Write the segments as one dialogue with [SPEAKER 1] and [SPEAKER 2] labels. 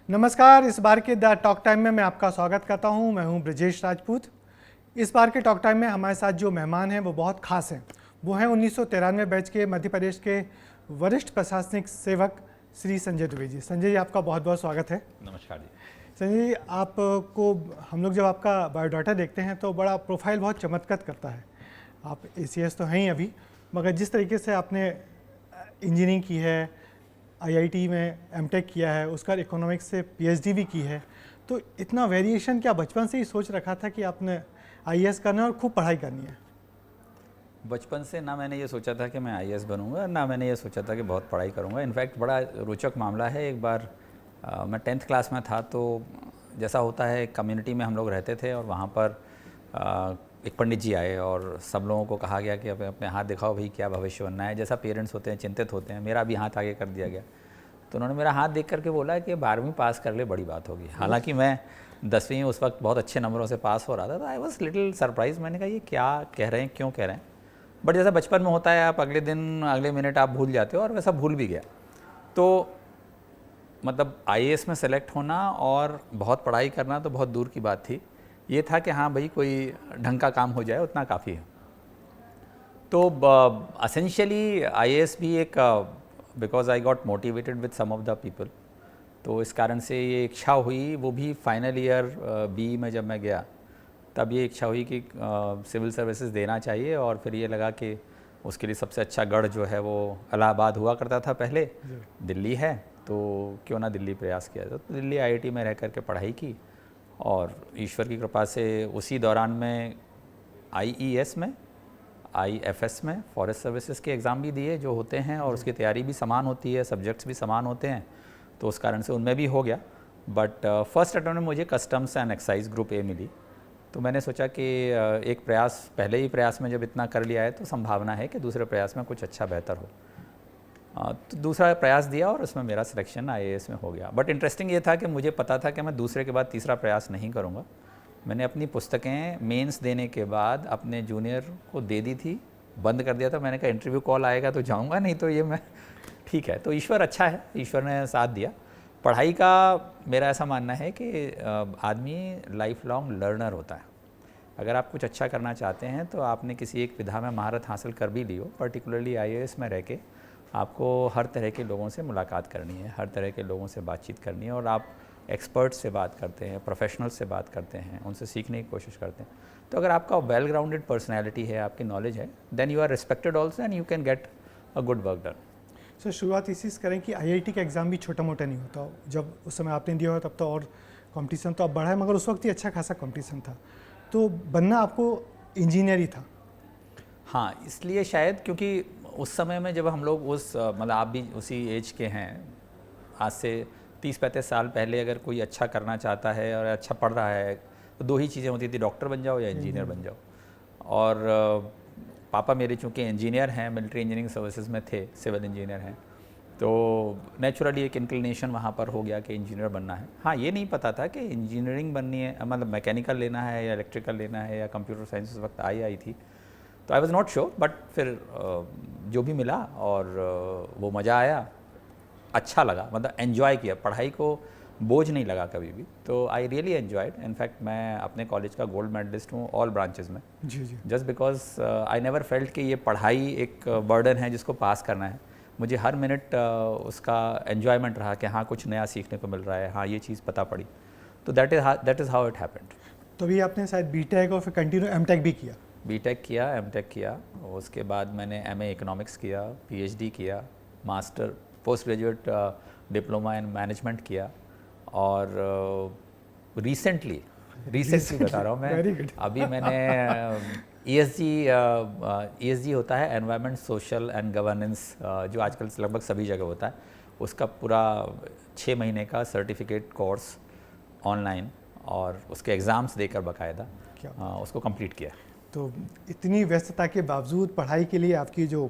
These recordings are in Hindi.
[SPEAKER 1] नमस्कार। इस बार के द टॉक टाइम में मैं आपका स्वागत करता हूं। मैं हूं ब्रजेश राजपूत। इस बार के टॉक टाइम में हमारे साथ जो मेहमान हैं वो बहुत खास हैं। वो हैं 1993 बैच के मध्य प्रदेश के वरिष्ठ प्रशासनिक सेवक श्री संजय दुबे जी। संजय जी, आपका बहुत बहुत स्वागत है।
[SPEAKER 2] नमस्कार जी।
[SPEAKER 1] संजय जी, आपको हम लोग जब आपका बायोडाटा देखते हैं तो बड़ा प्रोफाइल बहुत चमत्कृत करता है। आप ACS तो हैं ही अभी, मगर जिस तरीके से आपने इंजीनियरिंग की है, IIT में MTech किया है, उसका इकोनॉमिक्स से PhD भी की है, तो इतना वेरिएशन क्या बचपन से ही सोच रखा था कि आपने IAS करना है और खूब पढ़ाई करनी है?
[SPEAKER 2] बचपन से ना मैंने ये सोचा था कि मैं IAS बनूंगा, ना मैंने ये सोचा था कि बहुत पढ़ाई करूंगा। इनफैक्ट बड़ा रोचक मामला है। एक बार मैं 10th क्लास में था, तो जैसा होता है कम्युनिटी में हम लोग रहते थे, और वहाँ पर एक पंडित जी आए और सब लोगों को कहा गया कि अपने अपने हाथ दिखाओ भाई, क्या भविष्य बनना है। जैसा पेरेंट्स होते हैं चिंतित होते हैं, मेरा भी हाथ आगे कर दिया गया। तो उन्होंने मेरा हाथ देख करके बोला कि 12वीं पास कर ले, बड़ी बात होगी। हालांकि मैं 10वीं उस वक्त बहुत अच्छे नंबरों से पास हो रहा था, तो आई वॉज लिटिल सरप्राइज। मैंने कहा ये क्या कह रहे हैं, क्यों कह रहे हैं। बट जैसा बचपन में होता है, आप अगले दिन अगले मिनट आप भूल जाते हो, और वैसा भूल भी गया। तो मतलब IAS में सेलेक्ट होना और बहुत पढ़ाई करना तो बहुत दूर की बात थी। ये था कि हाँ भाई, कोई ढंग का काम हो जाए, उतना काफ़ी है। तो असेंशियली IAS भी एक, because I got motivated with some of the people, तो इस कारण से ये इच्छा हुई। वो भी फाइनल ईयर BE में जब मैं गया, तब ये इच्छा हुई कि सिविल सर्विसेज देना चाहिए। और फिर ये लगा कि उसके लिए सबसे अच्छा गढ़ जो है वो इलाहाबाद हुआ करता था पहले, दिल्ली है, तो क्यों ना दिल्ली प्रयास किया जाए। तो दिल्ली IIT में रह करके पढ़ाई की, और ईश्वर की कृपा से उसी दौरान में IES में, IFS में, फॉरेस्ट सर्विसेज के एग्ज़ाम भी दिए जो होते हैं, और उसकी तैयारी भी समान होती है, सब्जेक्ट्स भी समान होते हैं, तो उस कारण से उनमें भी हो गया। बट फर्स्ट अटेम्प्ट में मुझे customs and excise group A मिली। तो मैंने सोचा कि एक प्रयास, पहले ही प्रयास में जब इतना कर लिया है तो संभावना है कि दूसरे प्रयास में कुछ अच्छा बेहतर हो। तो दूसरा प्रयास दिया और उसमें मेरा सिलेक्शन IAS में हो गया। बट इंटरेस्टिंग ये था कि मुझे पता था कि मैं दूसरे के बाद तीसरा प्रयास नहीं करूँगा। मैंने अपनी पुस्तकें मेंस देने के बाद अपने जूनियर को दे दी थी, बंद कर दिया था। मैंने कहा इंटरव्यू कॉल आएगा तो जाऊँगा, नहीं तो ये मैं ठीक है। तो ईश्वर अच्छा है, ईश्वर ने साथ दिया। पढ़ाई का मेरा ऐसा मानना है कि आदमी लाइफ लॉन्ग लर्नर होता है। अगर आप कुछ अच्छा करना चाहते हैं तो आपने किसी एक विधा में महारत हासिल कर भी ली हो, पर्टिकुलरली IAS में रह के आपको हर तरह के लोगों से मुलाकात करनी है, हर तरह के लोगों से बातचीत करनी है, और आप एक्सपर्ट्स से बात करते हैं, प्रोफेशनल्स से बात करते हैं, उनसे सीखने की कोशिश करते हैं। तो अगर आपका वेल ग्राउंडेड पर्सनैलिटी है, आपकी नॉलेज है, then you are respected also and you can get a good work done.
[SPEAKER 1] Sir, शुरुआत इसी से करें कि IIT का एग्ज़ाम भी छोटा मोटा नहीं होता। जब उस समय आपने दिया हो तब तो और कंपटीशन तो अब बढ़ा है, मगर उस वक्त ही अच्छा खासा कंपटीशन था। तो बनना आपको इंजीनियर ही था?
[SPEAKER 2] हाँ, इसलिए शायद क्योंकि उस समय में जब हम लोग मतलब आप भी उसी एज के हैं, आज से 30-35 साल पहले अगर कोई अच्छा करना चाहता है और अच्छा पढ़ रहा है, तो दो ही चीज़ें होती थी, डॉक्टर बन जाओ या इंजीनियर बन जाओ। और पापा मेरे चूँकि इंजीनियर हैं, मिलिट्री इंजीनियरिंग सर्विसेज में थे, सिविल इंजीनियर हैं, तो नेचुरली एक इंक्लिनेशन वहाँ पर हो गया कि इंजीनियर बनना है। हाँ, ये नहीं पता था कि इंजीनियरिंग बननी है, मतलब मैकेनिकल लेना है या इलेक्ट्रिकल लेना है या कंप्यूटर साइंस उस वक्त आई थी, तो I was not sure. But फिर जो भी मिला और वो मज़ा आया, अच्छा लगा, मतलब एन्जॉय किया, पढ़ाई को बोझ नहीं लगा कभी भी। तो आई रियली एन्जॉयड। इनफैक्ट मैं अपने कॉलेज का गोल्ड मेडलिस्ट हूँ ऑल ब्रांचेस में,
[SPEAKER 1] जी जी।
[SPEAKER 2] Just because I never felt कि ये पढ़ाई एक बर्डन है जिसको पास करना है। मुझे हर मिनट उसका एन्जॉयमेंट रहा कि हाँ कुछ नया सीखने को मिल रहा है, हाँ ये चीज़ पता पड़ी। तो that is how it happened.
[SPEAKER 1] तो अभी आपने शायद BTech और फिर कंटिन्यू MTech भी किया?
[SPEAKER 2] BTech किया, MTech किया, उसके बाद मैंने MA इकोनॉमिक्स किया, PhD किया, master post graduate diploma in management किया, और रिसेंटली बता रहा हूँ मैं,
[SPEAKER 1] वेरी गुड।
[SPEAKER 2] अभी मैंने ESG होता है, एनवायरनमेंट सोशल एंड गवर्नेंस, जो आजकल लगभग सभी जगह होता है, उसका पूरा 6 महीने का सर्टिफिकेट कोर्स ऑनलाइन और उसके एग्ज़ाम्स देकर बाकायदा उसको कंप्लीट किया।
[SPEAKER 1] तो इतनी व्यस्तता के बावजूद पढ़ाई के लिए आपकी जो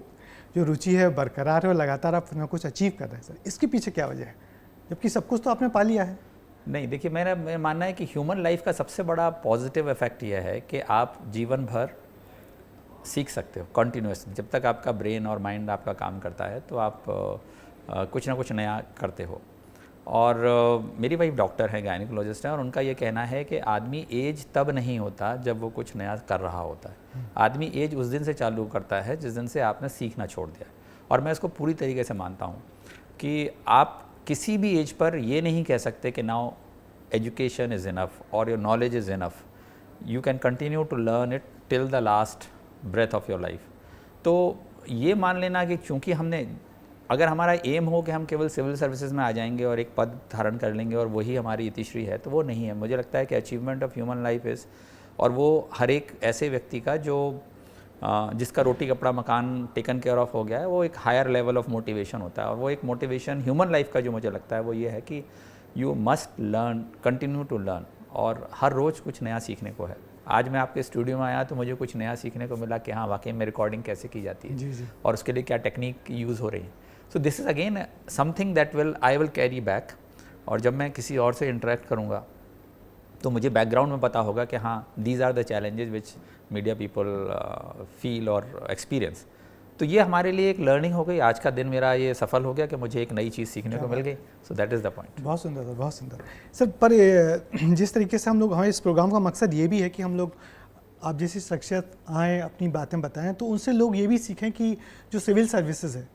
[SPEAKER 1] रुचि है बरकरार है और लगातार आप ना कुछ अचीव कर रहे हैं सर, इसके पीछे क्या वजह है, जबकि सब कुछ तो आपने पा लिया है?
[SPEAKER 2] नहीं, देखिए मेरा मानना है कि ह्यूमन लाइफ का सबसे बड़ा पॉजिटिव इफेक्ट यह है कि आप जीवन भर सीख सकते हो कंटिन्यूसली। जब तक आपका ब्रेन और माइंड आपका काम करता है तो आप कुछ ना कुछ नया करते हो। और मेरी वाइफ डॉक्टर है, गायनिकोलॉजिस्ट है, और उनका ये कहना है कि आदमी एज तब नहीं होता जब वो कुछ नया कर रहा होता है। आदमी एज उस दिन से चालू करता है जिस दिन से आपने सीखना छोड़ दिया है। और मैं इसको पूरी तरीके से मानता हूँ कि आप किसी भी एज पर ये नहीं कह सकते कि नाउ एजुकेशन इज़ इनफ और your knowledge is enough. You can continue to learn it till the last breath of your life. तो ये मान लेना कि चूँकि हमने, अगर हमारा एम हो कि हम केवल सिविल सर्विसेज में आ जाएंगे और एक पद धारण कर लेंगे और वही हमारी इतिश्री है, तो वो नहीं है। मुझे लगता है कि achievement of human life is, और वो हर एक ऐसे व्यक्ति का जो जिसका रोटी कपड़ा मकान टेकन केयर ऑफ हो गया है, वो एक हायर लेवल ऑफ मोटिवेशन होता है। और वो एक मोटिवेशन ह्यूमन लाइफ का जो मुझे लगता है वो ये है कि you must learn, continue to learn, और हर रोज़ कुछ नया सीखने को है। आज मैं आपके स्टूडियो में आया तो मुझे कुछ नया सीखने को मिला कि हाँ वाकई में रिकॉर्डिंग कैसे की जाती है,
[SPEAKER 1] जी।
[SPEAKER 2] और उसके लिए क्या टेक्निक यूज़ हो रही है। So this is again something that I will carry back. और जब मैं किसी और से इंटरेक्ट करूँगा तो मुझे बैकग्राउंड में पता होगा कि हाँ these are the challenges which media people feel और एक्सपीरियंस। तो ये हमारे लिए एक लर्निंग हो गई। आज का दिन मेरा ये सफल हो गया कि मुझे एक नई चीज़ सीखने को मिल गई। So that is the point.
[SPEAKER 1] बहुत सुंदर था, बहुत सुंदर सर। पर जिस तरीके से हम लोग, हमारे इस प्रोग्राम का मकसद ये भी है कि हम लोग, आप जैसी शख्सियत आएँ, अपनी बातें बताएं, तो उनसे लोग ये भी सीखें कि जो सिविल सर्विसेज है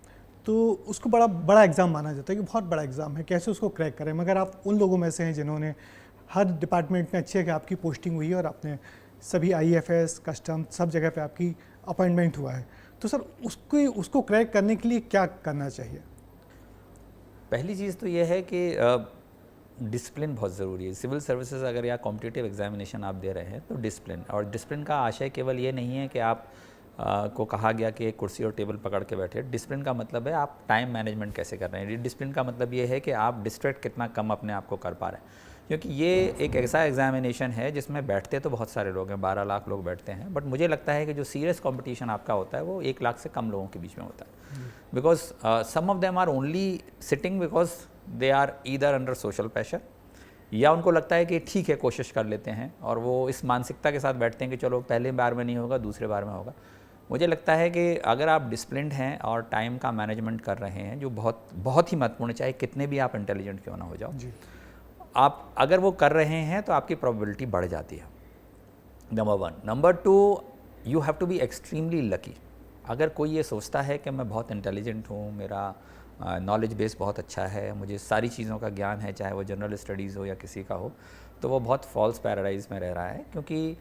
[SPEAKER 1] तो उसको बड़ा एग्ज़ाम माना जाता है कि बहुत बड़ा एग्ज़ाम है, कैसे उसको क्रैक करें। मगर आप उन लोगों में से हैं जिन्होंने हर डिपार्टमेंट में अच्छी है कि आपकी पोस्टिंग हुई है और आपने सभी IFS, कस्टम, सब जगह पे आपकी अपॉइंटमेंट हुआ है। तो सर उसको क्रैक करने के लिए क्या करना चाहिए?
[SPEAKER 2] पहली चीज़ तो ये है कि डिसिप्लिन बहुत ज़रूरी है। सिविल सर्विसेज अगर या कॉम्पिटिटिव एग्जामिनेशन आप दे रहे हैं तो डिसिप्लिन, और डिसिप्लिन का आशय केवल ये नहीं है कि आप को कहा गया कि एक कुर्सी और टेबल पकड़ के बैठे। डिसिप्लिन का मतलब है आप टाइम मैनेजमेंट कैसे कर रहे हैं। डिसिप्लिन का मतलब ये है कि आप डिस्ट्रैक्ट कितना कम अपने आप को कर पा रहे हैं, क्योंकि ये एक ऐसा एग्जामिनेशन है जिसमें बैठते तो बहुत सारे लोग हैं, 12 लाख लोग बैठते हैं, बट मुझे लगता है कि जो सीरियस कंपटीशन आपका होता है वो 1 लाख से कम लोगों के बीच में होता है। Because some of them are only sitting because they are either under social pressure, या उनको लगता है कि ठीक है कोशिश कर लेते हैं, और वो इस मानसिकता के साथ बैठते हैं कि चलो पहले बार में नहीं होगा, दूसरे बार में होगा। मुझे लगता है कि अगर आप डिसिप्लिन्ड हैं और टाइम का मैनेजमेंट कर रहे हैं, जो बहुत बहुत ही महत्वपूर्ण है, चाहे कितने भी आप इंटेलिजेंट क्यों ना हो जाओ, आप अगर वो कर रहे हैं तो आपकी प्रोबेबिलिटी बढ़ जाती है, number 1। Number 2, you have to be extremely lucky. अगर कोई ये सोचता है कि मैं बहुत इंटेलिजेंट हूँ, मेरा नॉलेज बेस बहुत अच्छा है, मुझे सारी चीज़ों का ज्ञान है, चाहे वो जनरल स्टडीज़ हो या किसी का हो, तो वो बहुत फॉल्स पैराडाइज में रह रहा है। क्योंकि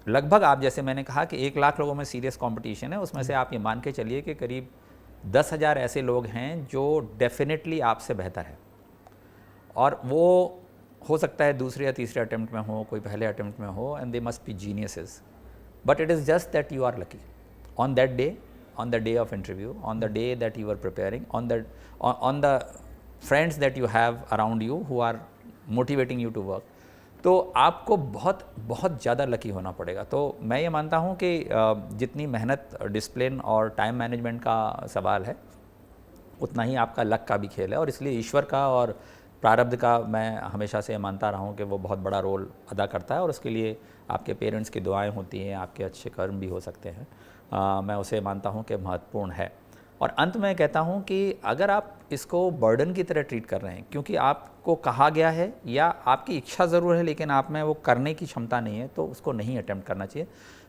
[SPEAKER 2] लगभग आप, जैसे मैंने कहा कि 1 लाख लोगों में सीरियस कंपटीशन है, उसमें से आप ये मान के चलिए कि करीब 10,000 ऐसे लोग हैं जो डेफिनेटली आपसे बेहतर है, और वो हो सकता है दूसरे या तीसरे अटेम्प्ट में हो, कोई पहले अटेम्प्ट में हो, and they must be geniuses, but it is just that you are lucky on that day, on the day of interview, on the day that you are preparing, on the friends that you have around you who are motivating you to work. तो आपको बहुत बहुत ज़्यादा लकी होना पड़ेगा। तो मैं ये मानता हूँ कि जितनी मेहनत, डिसिप्लिन और टाइम मैनेजमेंट का सवाल है, उतना ही आपका लक का भी खेल है, और इसलिए ईश्वर का और प्रारब्ध का मैं हमेशा से मानता रहा हूँ कि वो बहुत बड़ा रोल अदा करता है, और उसके लिए आपके पेरेंट्स की दुआएं होती हैं, आपके अच्छे कर्म भी हो सकते हैं। मैं उसे मानता हूँ कि महत्वपूर्ण है। और अंत में कहता हूँ कि अगर आप इसको बर्डन की तरह ट्रीट कर रहे हैं, क्योंकि आपको कहा गया है या आपकी इच्छा ज़रूर है लेकिन आप में वो करने की क्षमता नहीं है, तो उसको नहीं अटेम्प्ट करना चाहिए।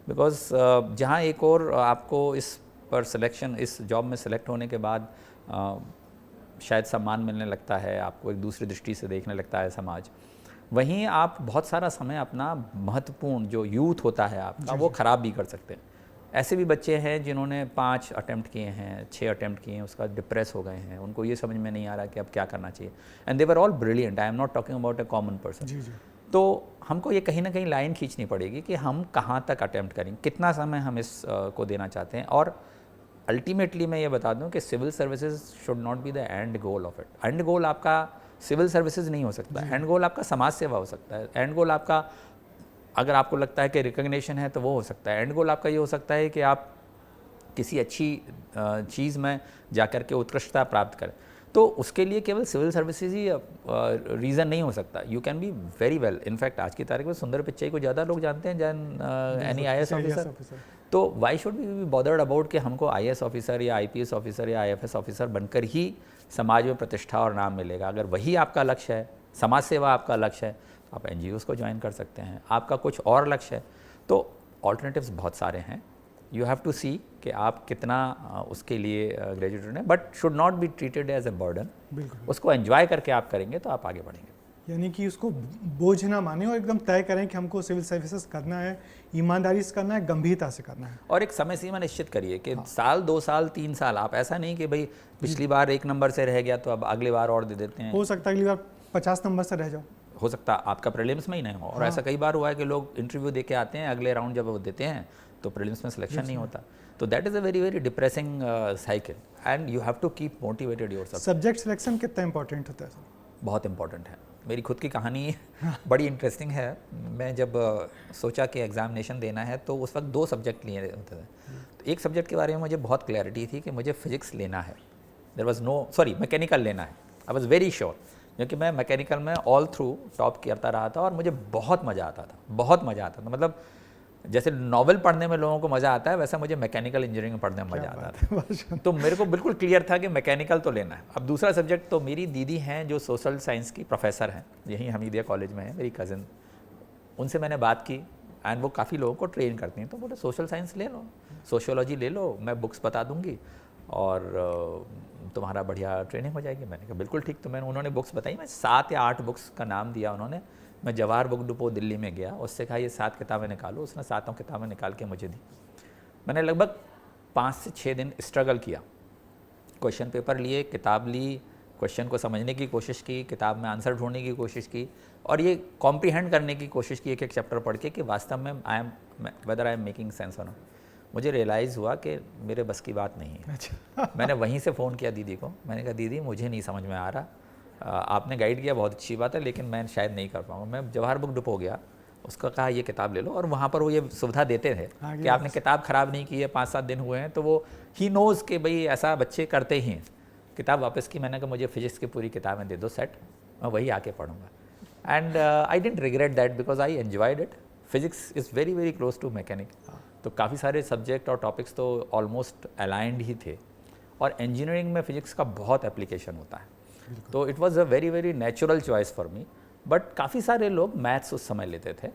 [SPEAKER 2] बिकॉज जहाँ एक और आपको इस पर सिलेक्शन, इस जॉब में सेलेक्ट होने के बाद शायद सम्मान मिलने लगता है, आपको एक दूसरी दृष्टि से देखने लगता है समाज, वहीं आप बहुत सारा समय अपना महत्वपूर्ण जो यूथ होता है आपका, वो ख़राब भी कर सकते हैं। ऐसे भी बच्चे हैं जिन्होंने 5 अटेम्प्ट किए हैं, 6 अटेम्प्ट किए हैं, उसका डिप्रेस हो गए हैं, उनको ये समझ में नहीं आ रहा कि अब क्या करना चाहिए, and they were all brilliant. I am not talking about a common person. तो हमको ये कहीं ना कहीं लाइन खींचनी पड़ेगी कि हम कहाँ तक अटेम्प्ट करें, कितना समय हम इस को देना चाहते हैं। और अल्टीमेटली मैं ये बता दूं कि civil services should not be the end goal of it. End goal आपका सिविल सर्विसेज नहीं हो सकता, एंड गोल आपका समाज सेवा हो सकता है, एंड गोल आपका, अगर आपको लगता है कि रिकग्निशन है तो वो हो सकता है, एंड गोल आपका ये हो सकता है कि आप किसी अच्छी चीज़ में जाकर के उत्कृष्टता प्राप्त करें। तो उसके लिए केवल सिविल सर्विसेज ही रीज़न नहीं हो सकता। You can be very well, in fact आज की तारीख में सुंदर पिच्चई को ज़्यादा लोग जानते हैं जैन एनी IAS ऑफिसर। तो why should be bothered about कि हमको IAS ऑफिसर या IPS ऑफिसर या IFS ऑफिसर बनकर ही समाज में प्रतिष्ठा और नाम मिलेगा। अगर वही आपका लक्ष्य है, समाज सेवा आपका लक्ष्य है, तो आप NGOs को ज्वाइन कर सकते हैं। आपका कुछ और लक्ष्य है तो ऑल्टरनेटिव्स बहुत सारे हैं। यू हैव टू सी कि आप कितना उसके लिए ग्रेजुएटेड हैं, but should not be treated as a burden. उसको एंजॉय करके आप करेंगे तो आप आगे बढ़ेंगे।
[SPEAKER 1] यानी कि उसको बोझ ना माने और एकदम तय करें कि हमको सिविल सर्विसेज करना है, ईमानदारी से करना है, गंभीरता से करना है।
[SPEAKER 2] और एक समय सीमा निश्चित करिए कि साल, 2 साल, 3 साल। आप ऐसा नहीं कि भाई पिछली बार 1 नंबर से रह गया तो अब अगली बार और दे देते हैं।
[SPEAKER 1] हो सकता है अगली बार 50 नंबर से रह जाओ,
[SPEAKER 2] हो सकता है आपका प्रीलिम्स में ही नहीं हो। और ऐसा कई बार हुआ है कि लोग इंटरव्यू दे के आते हैं, अगले राउंड जब वो देते हैं तो प्रीलिम्स में सिलेक्शन नहीं होता। तो that is a very very depressing cycle and you have to keep motivated yourself.
[SPEAKER 1] Subject selection कितना इंपॉर्टेंट होता है?
[SPEAKER 2] बहुत इंपॉर्टेंट है। मेरी खुद की कहानी बड़ी इंटरेस्टिंग है। मैं जब सोचा कि एग्जामिनेशन देना है तो उस वक्त 2 सब्जेक्ट लिए होते थे। तो एक सब्जेक्ट के बारे में मुझे बहुत क्लैरिटी थी कि मुझे फिजिक्स लेना है। देयर वाज नो मैकेनिकल लेना है। आई वाज वेरी श्योर, क्योंकि मैं मैकेनिकल में ऑल थ्रू टॉप करता रहा था और मुझे बहुत मज़ा आता था, बहुत मज़ा आता था। मतलब जैसे नॉवेल पढ़ने में लोगों को मज़ा आता है, वैसा मुझे मैकेनिकल इंजीनियरिंग में पढ़ने में मज़ा आता था। तो मेरे को बिल्कुल क्लियर था कि मैकेनिकल तो लेना है। अब दूसरा सब्जेक्ट, तो मेरी दीदी हैं जो सोशल साइंस की प्रोफेसर हैं, यहीं हमीदिया कॉलेज में है, मेरी कज़न। उनसे मैंने बात की एंड वो काफ़ी लोगों को ट्रेन करती हैं। तो बोले सोशल साइंस ले लो, सोशियोलॉजी ले लो, मैं बुक्स बता दूँगी और तुम्हारा बढ़िया ट्रेनिंग हो जाएगी। मैंने कहा बिल्कुल ठीक। तो उन्होंने बुक्स बताई, मैं 7 या 8 बुक्स का नाम दिया उन्होंने। मैं जवाहर बुक डिपो दिल्ली में गया, उससे कहा ये 7 किताबें निकालो। उसने 7 किताबें निकाल के मुझे दी। मैंने लगभग 5 से 6 दिन स्ट्रगल किया। क्वेश्चन पेपर लिए, किताब ली, क्वेश्चन को समझने की कोशिश की, किताब में आंसर ढूंढने की कोशिश की और ये कॉम्प्रीहेंड करने की कोशिश की एक चैप्टर पढ़ के कि वास्तव में whether I am making sense और नॉट। मुझे रियलाइज़ हुआ कि मेरे बस की बात नहीं है। अच्छा। मैंने वहीं से फ़ोन किया दीदी को। मैंने कहा दीदी मुझे नहीं समझ में आ रहा, आपने गाइड किया बहुत अच्छी बात है, लेकिन मैं शायद नहीं कर पाऊँगा। मैं जवाहर बुक डिपो गया, उसका कहा ये किताब ले लो, और वहाँ पर वो ये सुविधा देते थे कि आपने किताब ख़राब नहीं की है, 5-7 दिन हुए हैं, तो वो ही नोज़ कि भाई ऐसा बच्चे करते ही हैं। किताब वापस की, मैंने कहा मुझे फिजिक्स की पूरी किताबें दे दो सेट, मैं वही आके पढ़ूँगा। And I didn't regret that because I enjoyed it. Physics is very very close to mechanic. तो काफ़ी सारे सब्जेक्ट और टॉपिक्स तो ऑलमोस्ट अलाइंड ही थे, और इंजीनियरिंग में फ़िज़िक्स का बहुत एप्लीकेशन होता है। तो it was a very very natural choice for me. But काफ़ी सारे लोग मैथ्स उस समय लेते थे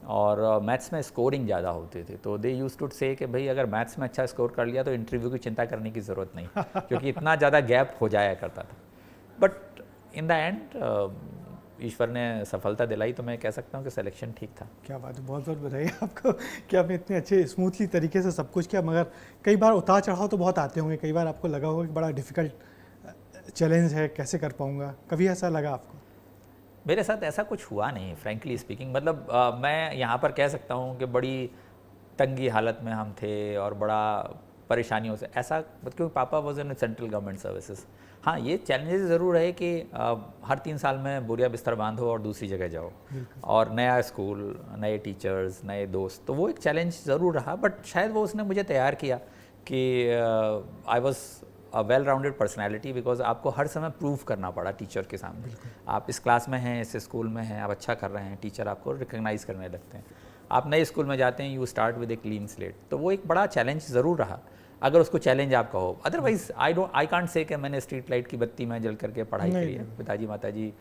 [SPEAKER 2] और मैथ्स में स्कोरिंग ज़्यादा होती थी, तो दे यूज्ड टू से कि भाई अगर मैथ्स में अच्छा स्कोर कर लिया तो इंटरव्यू की चिंता करने की ज़रूरत नहीं, क्योंकि इतना ज़्यादा गैप हो जाया करता था। बट इन द एंड ईश्वर ने सफलता दिलाई, तो मैं कह सकता हूँ कि सिलेक्शन ठीक था।
[SPEAKER 1] क्या बात है, बहुत बहुत बधाई आपको कि आपने इतने अच्छे स्मूथली तरीके से सब कुछ किया। मगर कई बार उतार चढ़ाव तो बहुत आते होंगे, कई बार आपको लगा होगा कि बड़ा डिफ़िकल्ट चैलेंज है, कैसे कर पाऊँगा, कभी ऐसा लगा आपको?
[SPEAKER 2] मेरे साथ ऐसा कुछ हुआ नहीं, फ्रैंकली स्पीकिंग। मतलब मैं यहाँ पर कह सकता हूँ कि बड़ी तंगी हालत में हम थे और बड़ा परेशानियों से ऐसा, क्योंकि पापा was in central government services. हाँ, ये चैलेंजेस ज़रूर है कि हर 3 साल में बोरिया बिस्तर बांधो और दूसरी जगह जाओ, और नया स्कूल, नए टीचर्स, नए दोस्त, तो वो एक चैलेंज ज़रूर रहा। बट शायद वो उसने मुझे तैयार किया कि I was a well rounded personality, because आपको हर समय प्रूव करना पड़ा टीचर के सामने। आप इस क्लास में हैं, इस स्कूल में हैं, आप अच्छा कर रहे हैं, टीचर आपको रिकग्नाइज़ करने लगते हैं। आप नए स्कूल में जाते हैं, you start with a clean slate, तो वो एक बड़ा चैलेंज ज़रूर रहा, अगर उसको चैलेंज आप कहो। अदरवाइज आई कांट से कि मैंने स्ट्रीट लाइट की बत्ती में जल करके पढ़ाई करी है। पिताजी माताजी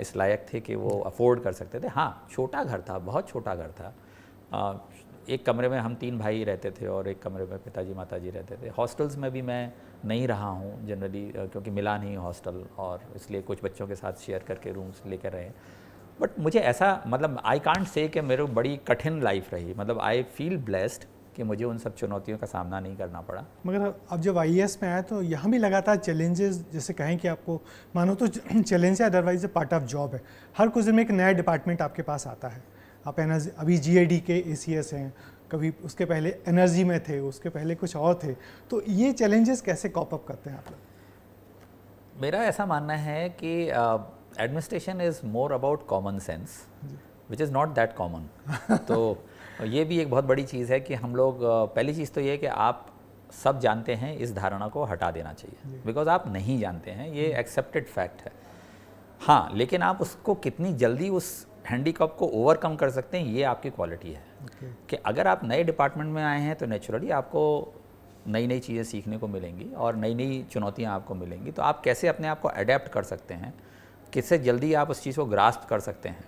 [SPEAKER 2] इस लायक थे कि वो अफोर्ड कर सकते थे। हाँ, छोटा घर था, बहुत छोटा घर था। एक कमरे में हम 3 भाई रहते थे और एक कमरे में पिताजी माताजी रहते थे। हॉस्टल्स में भी मैं नहीं रहा हूँ जनरली, क्योंकि मिला नहीं हॉस्टल, और इसलिए कुछ बच्चों के साथ शेयर करके रूम्स लेकर रहे। बट मुझे ऐसा, मतलब आई कांट से कि मेरे बड़ी कठिन लाइफ रही। मतलब आई फील ब्लेस्ड कि मुझे उन सब चुनौतियों का सामना नहीं करना पड़ा।
[SPEAKER 1] मगर अब जब IAS में आए तो यहाँ भी लगातार चैलेंजेस, जैसे कहें कि आपको मानो तो चैलेंज है, otherwise A part of job है। हर कुछ दिन में एक नया डिपार्टमेंट आपके पास आता है। आप एनर्जी, अभी GAD के ACS हैं, कभी उसके पहले एनर्जी में थे, उसके पहले कुछ और थे। तो ये चैलेंजेस कैसे कॉप अप करते हैं आप लोग?
[SPEAKER 2] मेरा ऐसा मानना है कि administration is more about common sense, which is not that common. तो ये भी एक बहुत बड़ी चीज़ है कि हम लोग, पहली चीज़ तो ये है कि आप सब जानते हैं, इस धारणा को हटा देना चाहिए, बिकॉज आप नहीं जानते हैं, ये एक्सेप्टेड फैक्ट है। हाँ, लेकिन आप उसको कितनी जल्दी उस हैंडीकैप को ओवरकम कर सकते हैं, ये आपकी क्वालिटी है। कि अगर आप नए डिपार्टमेंट में आए हैं तो नेचुरली आपको नई नई चीज़ें सीखने को मिलेंगी और नई नई चुनौतियाँ आपको मिलेंगी, तो आप कैसे अपने आप को अडेप्ट कर सकते हैं, किससे जल्दी आप उस चीज़ को ग्रास्प कर सकते हैं,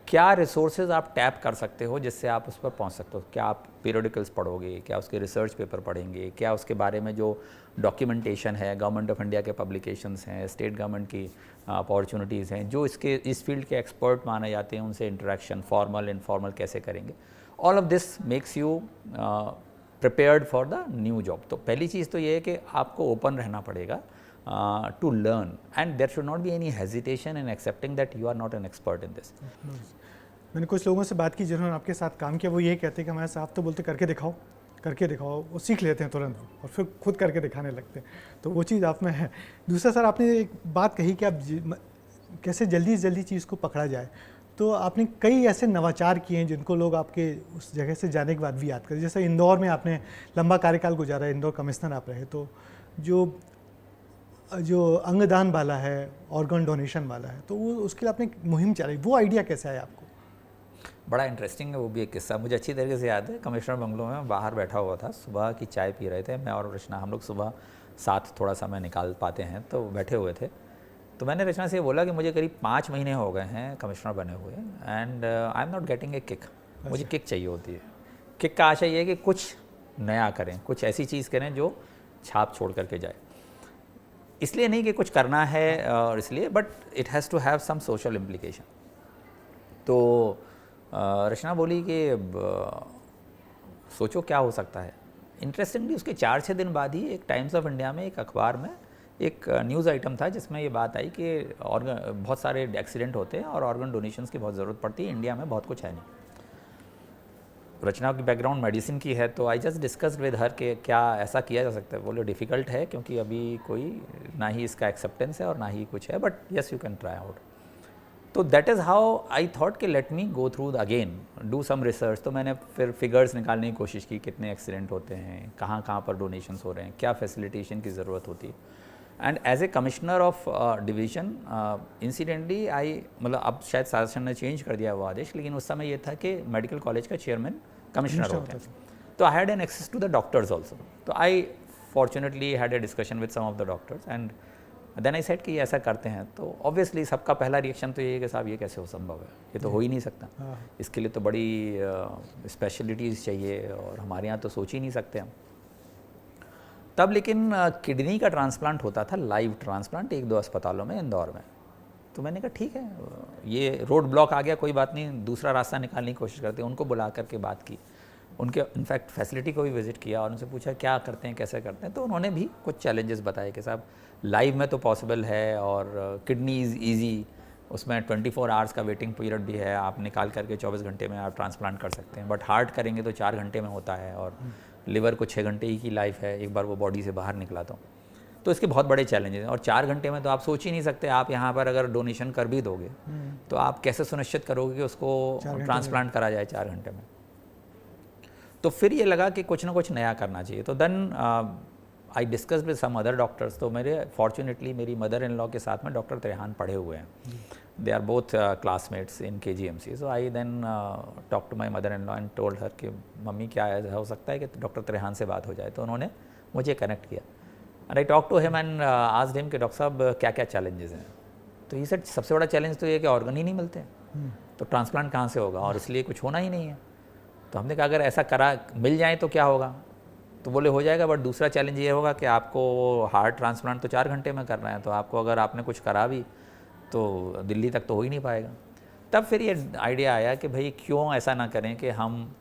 [SPEAKER 2] क्या रिसोर्सेज आप टैप कर सकते हो जिससे आप उस पर पहुंच सकते हो। क्या आप पीरियडिकल्स पढ़ोगे, क्या उसके रिसर्च पेपर पढ़ेंगे, क्या उसके बारे में जो डॉक्यूमेंटेशन है, गवर्नमेंट ऑफ इंडिया के पब्लिकेशंस हैं, स्टेट गवर्नमेंट की अपॉर्चुनिटीज़ हैं, जो इस फील्ड के एक्सपर्ट माने जाते हैं, उनसे इंटरेक्शन फॉर्मल इनफॉर्मल कैसे करेंगे। All of this makes you prepared for the new job. तो पहली चीज़ तो ये है कि आपको ओपन रहना पड़ेगा to learn, and there should not be any hesitation in accepting that you are not an expert in this.
[SPEAKER 1] मैंने कुछ लोगों से बात की जिन्होंने आपके साथ काम किया, वो ये कहते हैं कि हमारे साथ तो बोलते करके दिखाओ, वो सीख लेते हैं तुरंत और फिर खुद करके दिखाने लगते हैं, तो वो चीज़ आप में है। दूसरा सर, आपने एक बात कही कि आप कैसे जल्दी से जल्दी चीज़ को पकड़ा जाए, तो आपने कई ऐसे नवाचार किए हैं जिनको लोग आपके उस जगह से जाने के बाद भी याद करें। जैसे इंदौर में आपने लंबा कार्यकाल गुजारा, इंदौर कमिश्नर आप रहे, तो जो अंगदान वाला है, ऑर्गन डोनेशन वाला है, तो वो उसके लिए आपने मुहिम चलाई, वो आइडिया कैसा है आपको?
[SPEAKER 2] बड़ा इंटरेस्टिंग है वो भी एक किस्सा, मुझे अच्छी तरीके से याद है। कमिश्नर बंगलों में बाहर बैठा हुआ था, सुबह की चाय पी रहे थे, मैं और रचना, हम लोग सुबह साथ थोड़ा समय निकाल पाते हैं, तो बैठे हुए थे। तो मैंने रचना से ये बोला कि मुझे करीब 5 महीने हो गए हैं कमिश्नर बने हुए, and I am not getting a kick. मुझे किक चाहिए होती है। किक का आशय ये है कि कुछ नया करें, कुछ ऐसी चीज़ करें जो छाप छोड़ करके जाए। इसलिए नहीं कि कुछ करना है और इसलिए, but it has to have some social implication. तो रचना बोली कि सोचो क्या हो सकता है। इंटरेस्टिंगली उसके 4-6 दिन बाद ही एक टाइम्स ऑफ इंडिया में, एक अखबार में एक न्यूज़ आइटम था जिसमें ये बात आई कि बहुत सारे एक्सीडेंट होते हैं और ऑर्गन डोनेशंस की बहुत ज़रूरत पड़ती है, इंडिया में बहुत कुछ है नहीं। रचना की बैकग्राउंड मेडिसिन की है, तो I just discussed with her कि क्या ऐसा किया जा सकता है। बोले डिफ़िकल्ट है क्योंकि अभी कोई ना ही इसका एक्सेप्टेंस है और ना ही कुछ है, but yes you can try out. तो that is how I thought कि let me go through again do some research. तो मैंने फिर फिगर्स निकालने की कोशिश की, कितने एक्सीडेंट होते हैं, कहाँ कहाँ पर डोनेशंस हो रहे हैं, क्या फैसिलिटेशन की ज़रूरत होती है। And as a commissioner of division incidentally I, मतलब अब शायद शासन ने चेंज कर दिया वो आदेश, लेकिन उस समय ये था कि मेडिकल कॉलेज का चेयरमैन कमिश्नर होते हैं। तो I had an access to the doctors also. तो I fortunately had a discussion with some of the doctors, and then I said कि ये ऐसा करते हैं। तो ऑब्वियसली सबका पहला रिएक्शन तो ये है कि साहब ये कैसे हो संभव है, ये तो हो ही नहीं सकता, इसके लिए तो बड़ी स्पेशलिटीज़ चाहिए और हमारे यहाँ तो सोच ही नहीं सकते हम। तब लेकिन किडनी का ट्रांसप्लांट होता था, लाइव ट्रांसप्लांट 1-2 अस्पतालों में इंदौर में। तो मैंने कहा ठीक है, ये रोड ब्लॉक आ गया, कोई बात नहीं, दूसरा रास्ता निकालने की कोशिश करते हैं। उनको बुला करके बात की, उनके इनफैक्ट फैसिलिटी को भी विज़िट किया और उनसे पूछा क्या करते हैं, कैसे करते हैं। तो उन्होंने भी कुछ चैलेंजेस बताए कि साहब लाइव में तो पॉसिबल है और किडनी इज़ ईजी, उसमें 24 आवर्स का वेटिंग पीरियड भी है, आप निकाल करके 24 घंटे में आप ट्रांसप्लांट कर सकते हैं। बट हार्ट करेंगे तो 4 घंटे में होता है और लिवर को 6 घंटे ही की लाइफ है, एक बार वो बॉडी से बाहर निकला तो इसके बहुत बड़े चैलेंजेस हैं। और 4 घंटे में तो आप सोच ही नहीं सकते, आप यहाँ पर अगर डोनेशन कर भी दोगे तो आप कैसे सुनिश्चित करोगे कि उसको ट्रांसप्लांट करा जाए 4 घंटे में। तो फिर ये लगा कि कुछ ना कुछ नया करना चाहिए। तो then I discuss with some other doctors. तो मेरे फॉर्चुनेटली मेरी मदर इन लॉ के साथ में डॉक्टर त्रेहान पढ़े हुए हैं, they are both classmates in KGMC। So I then talk to my mother in law and told her कि मम्मी क्या ऐसा हो सकता है कि डॉक्टर त्रेहान से बात हो जाए। तो उन्होंने मुझे कनेक्ट किया and I talk to him and asked him कि डॉक्टर साहब क्या क्या चैलेंजेस हैं। तो ये सर सबसे बड़ा चैलेंज तो ये कि ऑर्गन ही नहीं मिलते, तो ट्रांसप्लांट कहाँ से होगा और इसलिए कुछ होना ही नहीं है। तो हमने कहा अगर ऐसा करा मिल जाए तो क्या होगा। तो बोले हो जाएगा, बट दूसरा चैलेंज ये होगा कि आपको हार्ट ट्रांसप्लांट तो 4 घंटे में करना है, तो आपको अगर आपने कुछ करा भी तो दिल्ली तक तो हो ही नहीं पाएगा। तब फिर ये आइडिया आया कि भाई क्यों ऐसा ना करें कि हम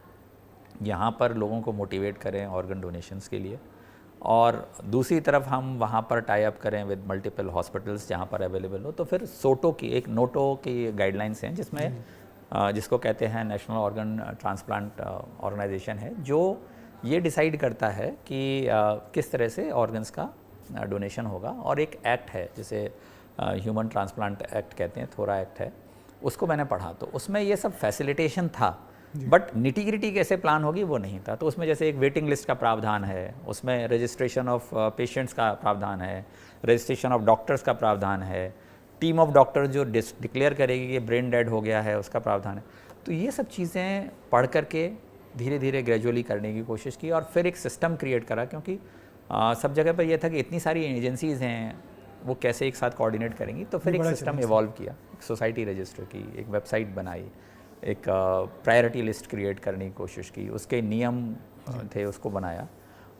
[SPEAKER 2] यहाँ पर लोगों को मोटिवेट करें ऑर्गन डोनेशंस के लिए, और दूसरी तरफ हम वहाँ पर टाई अप करें विद मल्टीपल हॉस्पिटल्स जहाँ पर अवेलेबल हो। तो फिर सोटो की एक नोटो की गाइडलाइंस हैं जिसमें जिसको कहते हैं नेशनल ऑर्गन ट्रांसप्लांट ऑर्गेनाइजेशन है, जो ये डिसाइड करता है कि किस तरह से ऑर्गन्स का डोनेशन होगा। और एक एक्ट है जिसे ह्यूमन ट्रांसप्लांट एक्ट कहते हैं, थोड़ा एक्ट है, उसको मैंने पढ़ा। तो उसमें ये सब फैसिलिटेशन था, बट निटी-ग्रिटी कैसे प्लान होगी वो नहीं था। तो उसमें जैसे एक वेटिंग लिस्ट का प्रावधान है, उसमें रजिस्ट्रेशन ऑफ पेशेंट्स का प्रावधान है, रजिस्ट्रेशन ऑफ डॉक्टर्स का प्रावधान है, टीम ऑफ डॉक्टर्स जो डिक्लेयर करेगी कि ब्रेन डेड हो गया है उसका प्रावधान है। तो ये सब चीज़ें पढ़ करके धीरे धीरे ग्रेजुअली करने की कोशिश की और फिर एक सिस्टम क्रिएट करा, क्योंकि सब जगह पर यह था कि इतनी सारी एजेंसीज़ हैं, वो कैसे एक साथ कोऑर्डिनेट करेंगी। तो फिर एक सिस्टम इवॉल्व किया, एक सोसाइटी रजिस्टर की, एक वेबसाइट बनाई, एक प्रायोरिटी लिस्ट क्रिएट करने की कोशिश की, उसके नियम थे उसको बनाया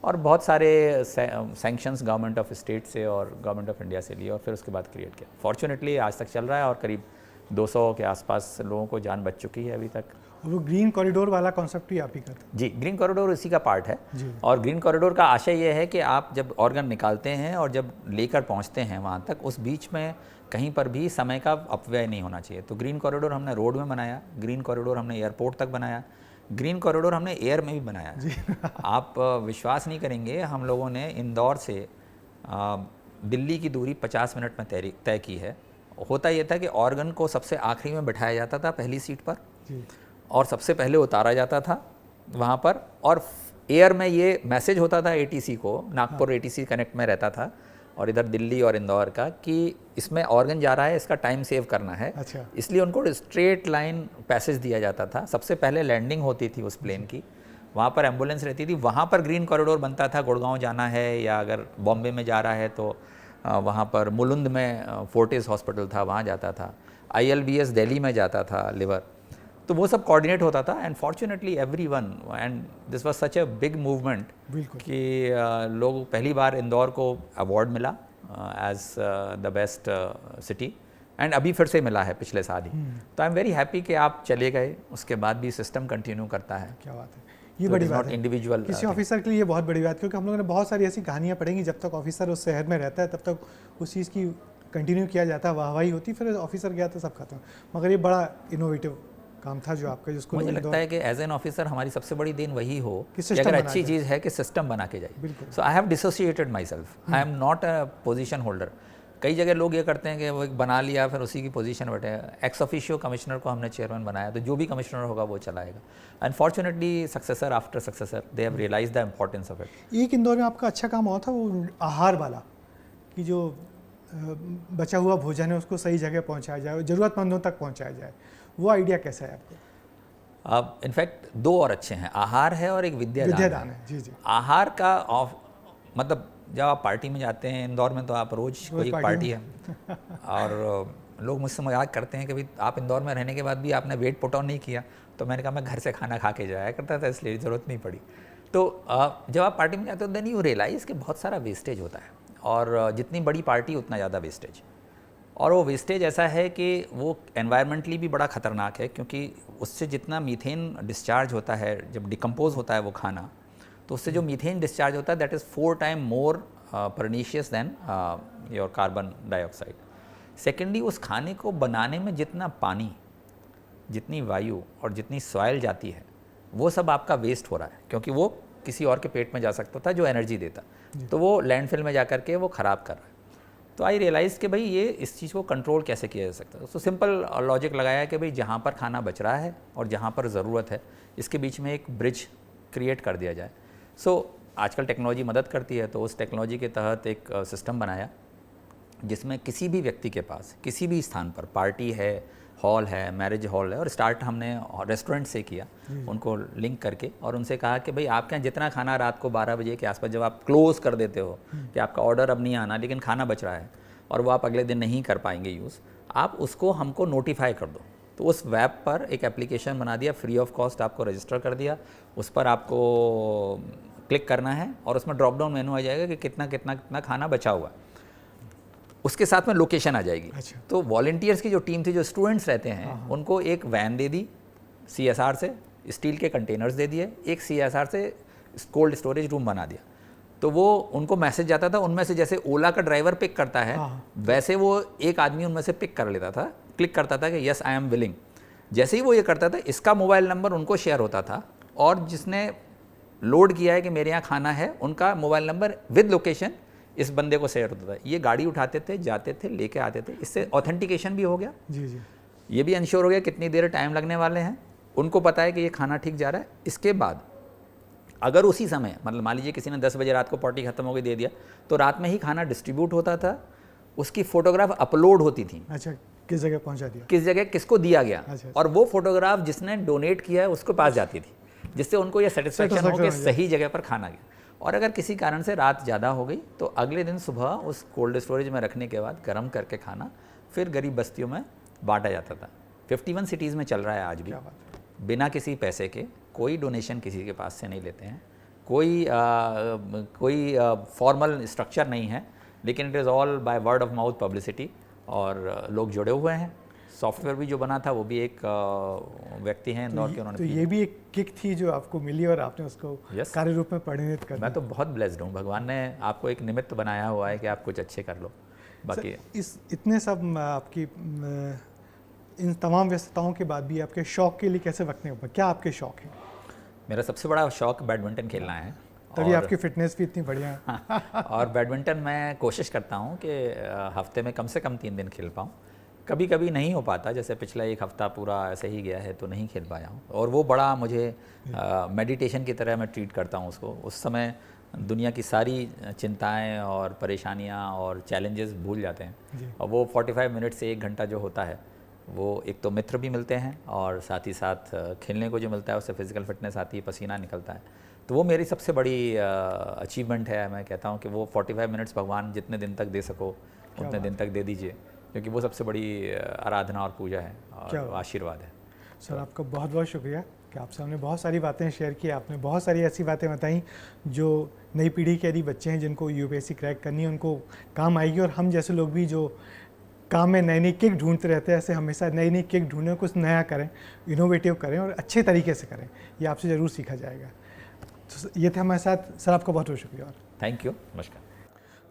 [SPEAKER 2] और बहुत सारे सैंक्शंस गवर्नमेंट ऑफ स्टेट से और गवर्नमेंट ऑफ इंडिया से लिए और फिर उसके बाद क्रिएट किया। फॉर्चुनेटली आज तक चल रहा है और करीब 200 के आसपास लोगों को जान बच चुकी है अभी तक।
[SPEAKER 1] वो ग्रीन कॉरिडोर वाला कॉन्सेप्ट भी आप ही करते हैं?
[SPEAKER 2] जी, ग्रीन कॉरिडोर इसी का पार्ट है। और ग्रीन कॉरिडोर का आशय ये है कि आप जब ऑर्गन निकालते हैं और जब लेकर पहुंचते हैं वहां तक, उस बीच में कहीं पर भी समय का अपव्यय नहीं होना चाहिए। तो ग्रीन कॉरिडोर हमने रोड में बनाया, ग्रीन कॉरिडोर हमने एयरपोर्ट तक बनाया, ग्रीन कॉरिडोर हमने एयर में भी बनाया। आप विश्वास नहीं करेंगे, हम लोगों ने इंदौर से दिल्ली की दूरी 50 मिनट में तय की है। होता यह था कि ऑर्गन को सबसे आखिरी में बिठाया जाता था पहली सीट पर और सबसे पहले उतारा जाता था वहाँ पर, और एयर में ये मैसेज होता था एटीसी को, नागपुर एटीसी कनेक्ट में रहता था और इधर दिल्ली और इंदौर का, कि इसमें ऑर्गन जा रहा है, इसका टाइम सेव करना है।
[SPEAKER 1] अच्छा।
[SPEAKER 2] इसलिए उनको स्ट्रेट लाइन पैसेज दिया जाता था। सबसे पहले लैंडिंग होती थी उस प्लेन की, वहाँ पर एम्बुलेंस रहती थी, वहाँ पर ग्रीन कॉरिडोर बनता था। गुड़गांव जाना है या अगर बॉम्बे में जा रहा है तो वहाँ पर मुलुंद में फोर्टिस हॉस्पिटल था, वहाँ जाता था। ILBS दिल्ली में जाता था, लिवर। तो वो सब कोऑर्डिनेट होता था and fortunately everyone, and this was such a big movement कि लोग पहली बार इंदौर को अवार्ड मिला as the best city, and अभी फिर से मिला है पिछले साल ही। तो आई एम वेरी हैप्पी कि आप चले गए, उसके बाद भी सिस्टम कंटिन्यू करता है।
[SPEAKER 1] क्या बात है, ये बड़ी बात है
[SPEAKER 2] इंडिविजुअल
[SPEAKER 1] किसी ऑफिसर के लिए, ये बहुत बड़ी बात, क्योंकि हम लोगों ने बहुत सारी ऐसी कहानियाँ पढ़ेंगी। जब तक ऑफिसर उस शहर में रहता है तब तक उस चीज़ की कंटिन्यू किया जाता है, वाहवाही होती, फिर ऑफिसर गया तो सब खत्म। मगर ये बड़ा इनोवेटिव काम था जो आपका, जिसको
[SPEAKER 2] मुझे लगता है कि एज एन ऑफिसर हमारी सबसे बड़ी देन वही हो कि अगर अच्छी चीज़ है कि सिस्टम बना के जाए। So I have dissociated myself, I am not a position holder. कई जगह लोग ये करते हैं कि वो एक बना लिया फिर उसी की पोजीशन बैठे। एक्स ऑफिशियो कमिश्नर को हमने चेयरमैन बनाया, तो जो भी कमिश्नर होगा वो चलाएगा। Unfortunately successor after successor they have realise the importance of it.
[SPEAKER 1] एक इंदौर में आपका अच्छा काम हुआ था, वो आहार वाला, कि जो बचा हुआ भोजन है उसको सही जगह पहुंचाया जाए, ज़रूरतमंदों तक पहुंचाया जाए। वो आइडिया कैसा है आपको?
[SPEAKER 2] अब इनफैक्ट 2 और अच्छे हैं, आहार है और एक विद्यादान है।
[SPEAKER 1] जी जी।
[SPEAKER 2] आहार का मतलब जब आप पार्टी में जाते हैं, इंदौर में तो आप रोज़ कोई पार्टी है और लोग मुझसे मजाक करते हैं कि भाई आप इंदौर में रहने के बाद भी आपने वेट पुट ऑन नहीं किया। तो मैंने कहा मैं घर से खाना खा के जाया करता था, इसलिए ज़रूरत नहीं पड़ी। तो जब आप पार्टी में जाते हो देन यू रियलाइज़ कि बहुत सारा वेस्टेज होता है, और जितनी बड़ी पार्टी उतना ज़्यादा वेस्टेज। और वो वेस्टेज ऐसा है कि वो एनवायरमेंटली भी बड़ा ख़तरनाक है, क्योंकि उससे जितना मीथेन डिस्चार्ज होता है जब डिकम्पोज होता है वो खाना, तो उससे जो मीथेन डिस्चार्ज होता है that is 4 time more pernicious then your carbon dioxide. Secondly, उस खाने को बनाने में जितना पानी, जितनी वायु और जितनी सॉइल जाती है, वो सब आपका वेस्ट हो रहा है, क्योंकि वो किसी और के पेट में जा सकता था जो एनर्जी देता, तो वो लैंडफिल में जा कर के वो ख़राब कर रहा है। तो आई रियलाइज़ कि भाई ये इस चीज़ को कंट्रोल कैसे किया जा सकता है। तो सिंपल लॉजिक लगाया कि भाई जहाँ पर खाना बच रहा है और जहाँ पर ज़रूरत है, इसके बीच में एक ब्रिज क्रिएट कर दिया जाए। आजकल टेक्नोलॉजी मदद करती है, तो उस टेक्नोलॉजी के तहत एक सिस्टम बनाया जिसमें किसी भी व्यक्ति के पास किसी भी स्थान पर पार्टी है, हॉल है, मैरिज हॉल है, और स्टार्ट हमने रेस्टोरेंट से किया, उनको लिंक करके, और उनसे कहा कि भाई आपके यहाँ जितना खाना रात को 12 बजे के आसपास जब आप क्लोज़ कर देते हो कि आपका ऑर्डर अब नहीं आना लेकिन खाना बच रहा है और वो आप अगले दिन नहीं कर पाएंगे यूज़, आप उसको हमको नोटिफाई कर दो। तो उस वेब पर एक एप्लीकेशन बना दिया, फ्री ऑफ कॉस्ट आपको रजिस्टर कर दिया, उस पर आपको क्लिक करना है और उसमें ड्रॉप डाउन मेनू आ जाएगा कि कितना कितना कितना खाना बचा हुआ, उसके साथ में लोकेशन आ जाएगी।
[SPEAKER 1] अच्छा।
[SPEAKER 2] तो वॉलंटियर्स की जो टीम थी, जो स्टूडेंट्स रहते हैं, उनको एक वैन दे दी CSR से, स्टील के कंटेनर्स दे दिए, एक CSR से कोल्ड स्टोरेज रूम बना दिया। तो वो उनको मैसेज जाता था, उनमें से जैसे ओला का ड्राइवर पिक करता है वैसे वो एक आदमी उनमें से पिक कर लेता था, क्लिक करता था कि यस आई एम विलिंग। जैसे ही वो ये करता था, इसका मोबाइल नंबर उनको शेयर होता था, और जिसने लोड किया है कि मेरे यहाँ खाना है, उनका मोबाइल नंबर विद लोकेशन इस बंदे को शेयर होता था। ये गाड़ी उठाते थे, जाते थे, लेके आते थे। इससे ऑथेंटिकेशन भी हो गया,
[SPEAKER 1] जी,
[SPEAKER 2] ये भी इंश्योर हो गया कितनी देर टाइम लगने वाले हैं, उनको पता है कि ये खाना ठीक जा रहा है। इसके बाद अगर उसी समय, मतलब मान लीजिए किसी ने 10 बजे रात को पार्टी खत्म हो गई दे दिया, तो रात में ही खाना डिस्ट्रीब्यूट होता था, उसकी फोटोग्राफ अपलोड होती थी,
[SPEAKER 1] अच्छा, किस जगह पहुंचा दिया,
[SPEAKER 2] किस जगह किसको दिया गया,
[SPEAKER 1] अच्छा।
[SPEAKER 2] और वो फोटोग्राफ जिसने डोनेट किया है उसको पास जाती थी, जिससे उनको ये सेटिस्फेक्शन हो कि सही जगह पर खाना गया। और अगर किसी कारण से रात ज़्यादा हो गई तो अगले दिन सुबह उस कोल्ड स्टोरेज में रखने के बाद गर्म करके खाना फिर गरीब बस्तियों में बांटा जाता था। 51 सिटीज़ में चल रहा है आज भी, बिना किसी पैसे के, कोई डोनेशन किसी के पास से नहीं लेते हैं, कोई फॉर्मल स्ट्रक्चर नहीं है, लेकिन it is all by word of mouth publicity, और लोग जुड़े हुए हैं। सॉफ्टवेयर भी जो बना था वो भी एक व्यक्ति हैं इंदौर के, उन्होंने
[SPEAKER 1] तो ये भी एक किक थी जो आपको मिली और आपने उसको कार्य रूप में परिणत कर दिया।
[SPEAKER 2] मैं तो बहुत ब्लेस्ड हूँ, भगवान ने आपको एक निमित्त बनाया हुआ है कि आप कुछ अच्छे कर लो। बाकी
[SPEAKER 1] इस इतने सब आपकी इन तमाम व्यस्तताओं के बाद भी आपके शौक के लिए कैसे वक्त निकालते, क्या आपके शौक हैं?
[SPEAKER 2] मेरा सबसे बड़ा शौक बैडमिंटन खेलना है,
[SPEAKER 1] तभी आपकी फिटनेस भी इतनी बढ़िया है।
[SPEAKER 2] और बैडमिंटन मैं कोशिश करता हूँ कि हफ्ते में कम से कम 3 दिन खेल पाऊँ। कभी कभी नहीं हो पाता, जैसे पिछला एक हफ्ता पूरा ऐसे ही गया है तो नहीं खेल पाया हूँ, और वो बड़ा मुझे मेडिटेशन की तरह मैं ट्रीट करता हूँ उसको। उस समय दुनिया की सारी चिंताएं और परेशानियाँ और चैलेंजेस भूल जाते हैं, और वो 45 मिनट से 1 घंटा जो होता है वो एक तो मित्र भी मिलते हैं और साथ ही साथ खेलने को जो मिलता है उससे फिज़िकल फिटनेस आती है, पसीना निकलता है। तो वो मेरी सबसे बड़ी अचीवमेंट है। मैं कहता हूँ कि वो 45 मिनट्स भगवान जितने दिन तक दे सको उतने दिन तक दे दीजिए, क्योंकि वो सबसे बड़ी आराधना और पूजा है और आशीर्वाद है।
[SPEAKER 1] सर आपका बहुत बहुत शुक्रिया कि आपसे हमने बहुत सारी बातें शेयर की, आपने बहुत सारी ऐसी बातें बताई जो नई पीढ़ी के यदि बच्चे हैं जिनको यूपीएससी क्रैक करनी है उनको काम आएगी, और हम जैसे लोग भी जो काम में नई नई किक ढूंढते रहते हैं, ऐसे हमेशा नई नई किक ढूंढें, कुछ नया करें, इनोवेटिव करें और अच्छे तरीके से करें, ये आपसे ज़रूर सीखा जाएगा। तो ये थे हमारे साथ, सर आपका बहुत बहुत शुक्रिया। और
[SPEAKER 2] थैंक यू, नमस्कार।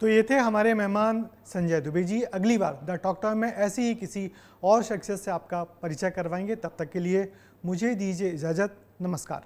[SPEAKER 1] तो ये थे हमारे मेहमान संजय दुबे जी। अगली बार द टॉक टाइम में ऐसी ही किसी और शख्सियत से आपका परिचय करवाएंगे। तब तक के लिए मुझे दीजिए इजाज़त, नमस्कार।